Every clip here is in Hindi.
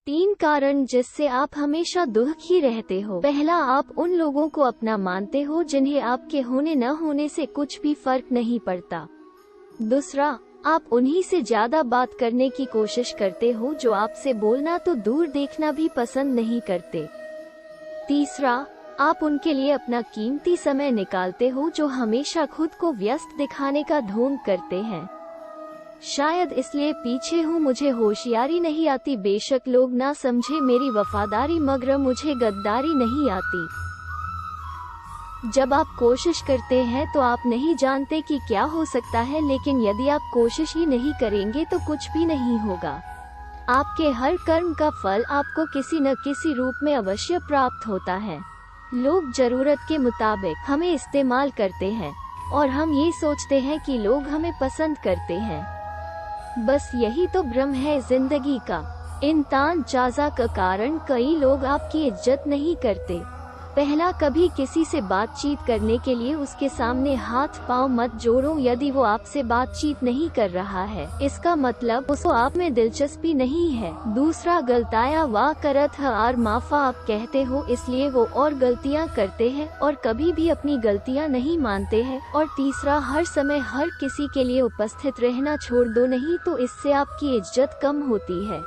3 कारण जिससे आप हमेशा दुखी रहते हो। पहला, आप उन लोगों को अपना मानते हो जिन्हें आपके होने न होने से कुछ भी फर्क नहीं पड़ता। दूसरा, आप उन्हीं से ज्यादा बात करने की कोशिश करते हो जो आपसे बोलना तो दूर देखना भी पसंद नहीं करते। तीसरा, आप उनके लिए अपना कीमती समय निकालते हो जो हमेशा खुद को व्यस्त दिखाने का ढोंग करते हैं। शायद इसलिए पीछे हूँ, मुझे होशियारी नहीं आती, बेशक लोग ना समझे मेरी वफादारी, मगर मुझे गद्दारी नहीं आती। जब आप कोशिश करते हैं तो आप नहीं जानते कि क्या हो सकता है, लेकिन यदि आप कोशिश ही नहीं करेंगे तो कुछ भी नहीं होगा। आपके हर कर्म का फल आपको किसी न किसी रूप में अवश्य प्राप्त होता है। लोग जरूरत के मुताबिक हमें इस्तेमाल करते हैं और हम ये सोचते हैं कि लोग हमें पसंद करते हैं। बस यही तो भ्रम है जिंदगी का। इन तान-चाज़ा का कारण कई लोग आपकी इज्जत नहीं करते। पहला, कभी किसी से बातचीत करने के लिए उसके सामने हाथ पांव मत जोड़ो। यदि वो आपसे बातचीत नहीं कर रहा है, इसका मतलब उसको आप में दिलचस्पी नहीं है। दूसरा, गलताया वाह करत है और माफा आप कहते हो, इसलिए वो और गलतियां करते हैं और कभी भी अपनी गलतियां नहीं मानते हैं। और तीसरा, हर समय हर किसी के लिए उपस्थित रहना छोड़ दो, नहीं तो इससे आपकी इज्जत कम होती है।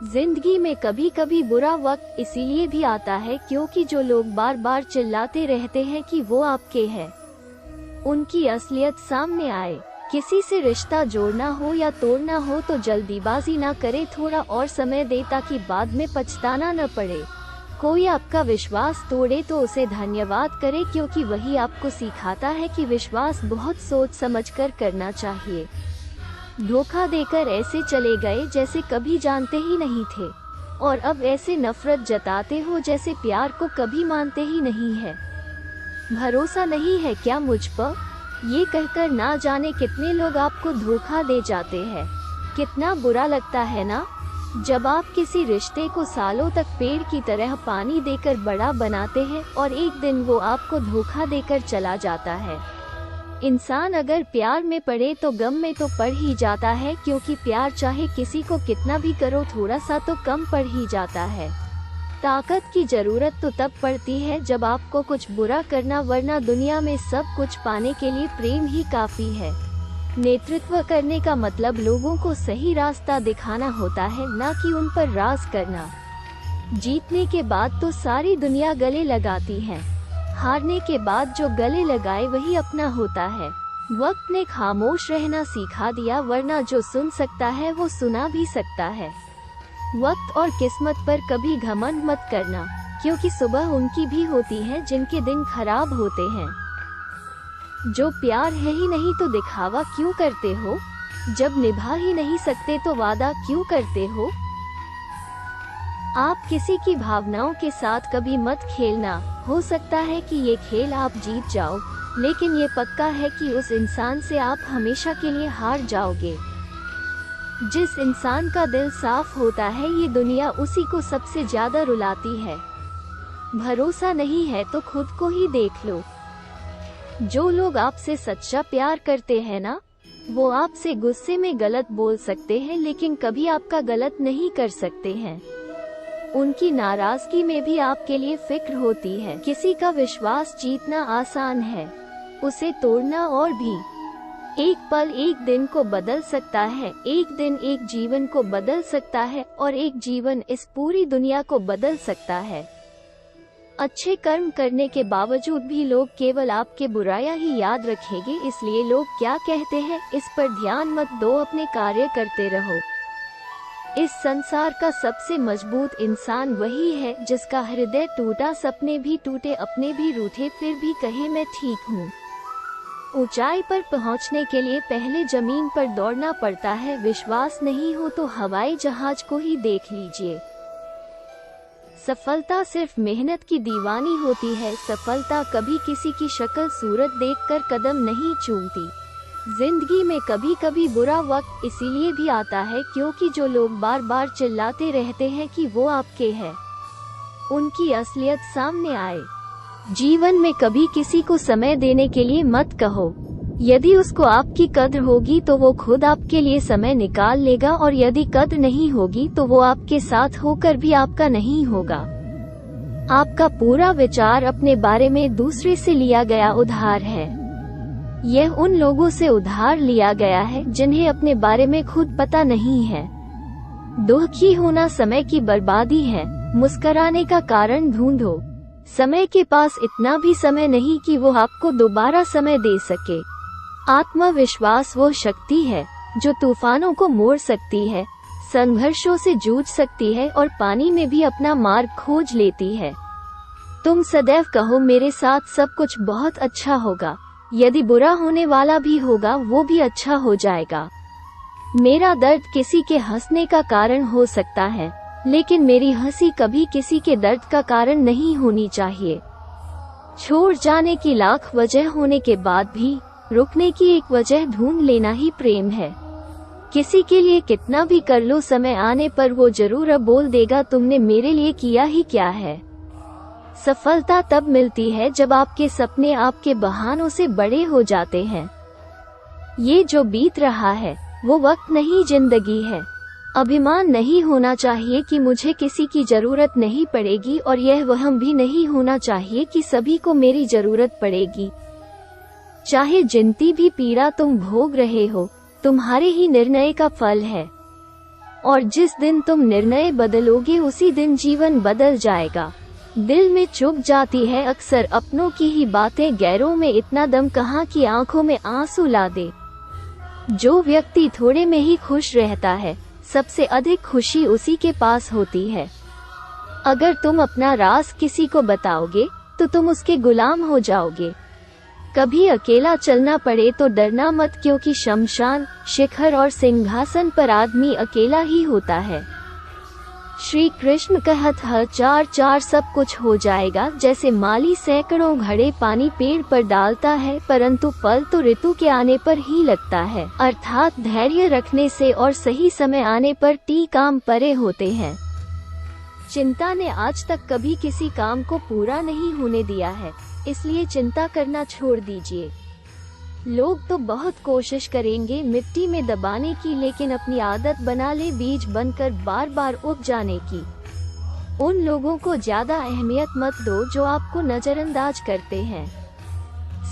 जिंदगी में कभी कभी बुरा वक्त इसीलिए भी आता है क्योंकि जो लोग बार बार चिल्लाते रहते हैं कि वो आपके हैं, उनकी असलियत सामने आए। किसी से रिश्ता जोड़ना हो या तोड़ना हो तो जल्दीबाजी ना करे, थोड़ा और समय दे ताकि बाद में पछताना न पड़े। कोई आपका विश्वास तोड़े तो उसे धन्यवाद करे, क्योंकि वही आपको सिखाता है कि विश्वास बहुत सोच समझकर करना चाहिए। धोखा देकर ऐसे चले गए जैसे कभी जानते ही नहीं थे, और अब ऐसे नफरत जताते हो जैसे प्यार को कभी मानते ही नहीं है। भरोसा नहीं है क्या मुझ पर? ये कहकर ना जाने कितने लोग आपको धोखा दे जाते हैं। कितना बुरा लगता है ना, जब आप किसी रिश्ते को सालों तक पेड़ की तरह पानी देकर बड़ा बनाते हैं और एक दिन वो आपको धोखा देकर चला जाता है। इंसान अगर प्यार में पड़े तो गम में तो पड़ ही जाता है, क्योंकि प्यार चाहे किसी को कितना भी करो थोड़ा सा तो कम पड़ ही जाता है। ताकत की जरूरत तो तब पड़ती है जब आपको कुछ बुरा करना, वरना दुनिया में सब कुछ पाने के लिए प्रेम ही काफी है। नेतृत्व करने का मतलब लोगों को सही रास्ता दिखाना होता है, ना कि उन पर राज करना। जीतने के बाद तो सारी दुनिया गले लगाती है, हारने के बाद जो गले लगाए वही अपना होता है। वक्त ने खामोश रहना सिखा दिया, वरना जो सुन सकता है वो सुना भी सकता है। वक्त और किस्मत पर कभी घमंड मत करना, क्योंकि सुबह उनकी भी होती है जिनके दिन खराब होते हैं। जो प्यार है ही नहीं तो दिखावा क्यों करते हो? जब निभा ही नहीं सकते तो वादा क्यों करते हो? आप किसी की भावनाओं के साथ कभी मत खेलना। हो सकता है कि ये खेल आप जीत जाओ, लेकिन ये पक्का है कि उस इंसान से आप हमेशा के लिए हार जाओगे। जिस इंसान का दिल साफ होता है, ये दुनिया उसी को सबसे ज्यादा रुलाती है। भरोसा नहीं है तो खुद को ही देख लो। जो लोग आपसे सच्चा प्यार करते हैं ना, वो आपसे गुस्से में गलत बोल सकते हैं, लेकिन कभी आपका गलत नहीं कर सकते हैं। उनकी नाराजगी में भी आपके लिए फिक्र होती है। किसी का विश्वास जीतना आसान है, उसे तोड़ना और भी। एक पल एक दिन को बदल सकता है, एक दिन एक जीवन को बदल सकता है, और एक जीवन इस पूरी दुनिया को बदल सकता है। अच्छे कर्म करने के बावजूद भी लोग केवल आपके बुराइयां ही याद रखेंगे, इसलिए लोग क्या कहते हैं इस पर ध्यान मत दो, अपने कार्य करते रहो। इस संसार का सबसे मजबूत इंसान वही है जिसका हृदय टूटा, सपने भी टूटे, अपने भी रूठे, फिर भी कहे मैं ठीक हूँ। ऊंचाई पर पहुँचने के लिए पहले जमीन पर दौड़ना पड़ता है। विश्वास नहीं हो तो हवाई जहाज को ही देख लीजिए। सफलता सिर्फ मेहनत की दीवानी होती है। सफलता कभी किसी की शक्ल सूरत देखकर कदम नहीं चूमती। जिंदगी में कभी कभी बुरा वक्त इसीलिए भी आता है क्योंकि जो लोग बार बार चिल्लाते रहते हैं कि वो आपके हैं, उनकी असलियत सामने आए। जीवन में कभी किसी को समय देने के लिए मत कहो। यदि उसको आपकी कद्र होगी तो वो खुद आपके लिए समय निकाल लेगा, और यदि कद्र नहीं होगी तो वो आपके साथ होकर भी आपका नहीं होगा। आपका पूरा विचार अपने बारे में दूसरे से लिया गया उधार है। यह उन लोगों से उधार लिया गया है जिन्हें अपने बारे में खुद पता नहीं है। दुखी होना समय की बर्बादी है। मुस्कुराने का कारण ढूंढो। समय के पास इतना भी समय नहीं कि वो आपको दोबारा समय दे सके। आत्मविश्वास वो शक्ति है जो तूफानों को मोड़ सकती है, संघर्षों से जूझ सकती है और पानी में भी अपना मार्ग खोज लेती है। तुम सदैव कहो, मेरे साथ सब कुछ बहुत अच्छा होगा। यदि बुरा होने वाला भी होगा वो भी अच्छा हो जाएगा। मेरा दर्द किसी के हंसने का कारण हो सकता है, लेकिन मेरी हंसी कभी किसी के दर्द का कारण नहीं होनी चाहिए। छोड़ जाने की लाख वजह होने के बाद भी रुकने की एक वजह ढूंढ लेना ही प्रेम है। किसी के लिए कितना भी कर लो, समय आने पर वो जरूर अब बोल देगा, तुमने मेरे लिए किया ही क्या है। सफलता तब मिलती है जब आपके सपने आपके बहानों से बड़े हो जाते हैं। ये जो बीत रहा है वो वक्त नहीं, जिंदगी है। अभिमान नहीं होना चाहिए कि मुझे किसी की जरूरत नहीं पड़ेगी, और यह वहम भी नहीं होना चाहिए कि सभी को मेरी जरूरत पड़ेगी। चाहे जितनी भी पीड़ा तुम भोग रहे हो, तुम्हारे ही निर्णय का फल है, और जिस दिन तुम निर्णय बदलोगे उसी दिन जीवन बदल जाएगा। दिल में चुभ जाती है अक्सर अपनों की ही बातें, गैरों में इतना दम कहाँ कि आंखों में आंसू ला दे। जो व्यक्ति थोड़े में ही खुश रहता है, सबसे अधिक खुशी उसी के पास होती है। अगर तुम अपना राज किसी को बताओगे तो तुम उसके गुलाम हो जाओगे। कभी अकेला चलना पड़े तो डरना मत, क्योंकि शमशान, शिखर और सिंहासन पर आदमी अकेला ही होता है। श्री कृष्ण कहत ह, चार चार सब कुछ हो जाएगा। जैसे माली सैकड़ों घड़े पानी पेड़ पर डालता है, परंतु फल तो ऋतु के आने पर ही लगता है। अर्थात धैर्य रखने से और सही समय आने पर काम परे होते हैं। चिंता ने आज तक कभी किसी काम को पूरा नहीं होने दिया है, इसलिए चिंता करना छोड़ दीजिए। लोग तो बहुत कोशिश करेंगे मिट्टी में दबाने की, लेकिन अपनी आदत बना ले बीज बनकर बार बार उग जाने की। उन लोगों को ज्यादा अहमियत मत दो जो आपको नजरअंदाज करते हैं।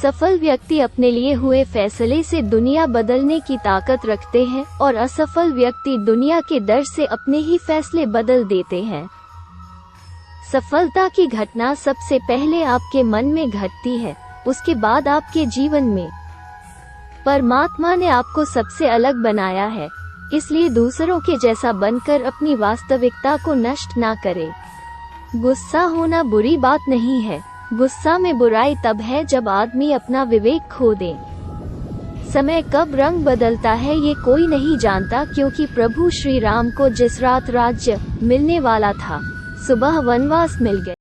सफल व्यक्ति अपने लिए हुए फैसले से दुनिया बदलने की ताकत रखते हैं, और असफल व्यक्ति दुनिया के डर से अपने ही फैसले बदल देते हैं। सफलता की घटना सबसे पहले आपके मन में घटती है, उसके बाद आपके जीवन में। परमात्मा ने आपको सबसे अलग बनाया है, इसलिए दूसरों के जैसा बनकर अपनी वास्तविकता को नष्ट ना करें। गुस्सा होना बुरी बात नहीं है, गुस्सा में बुराई तब है जब आदमी अपना विवेक खो दे। समय कब रंग बदलता है ये कोई नहीं जानता, क्योंकि प्रभु श्री राम को जिस रात राज्य मिलने वाला था, सुबह वनवास मिल गया।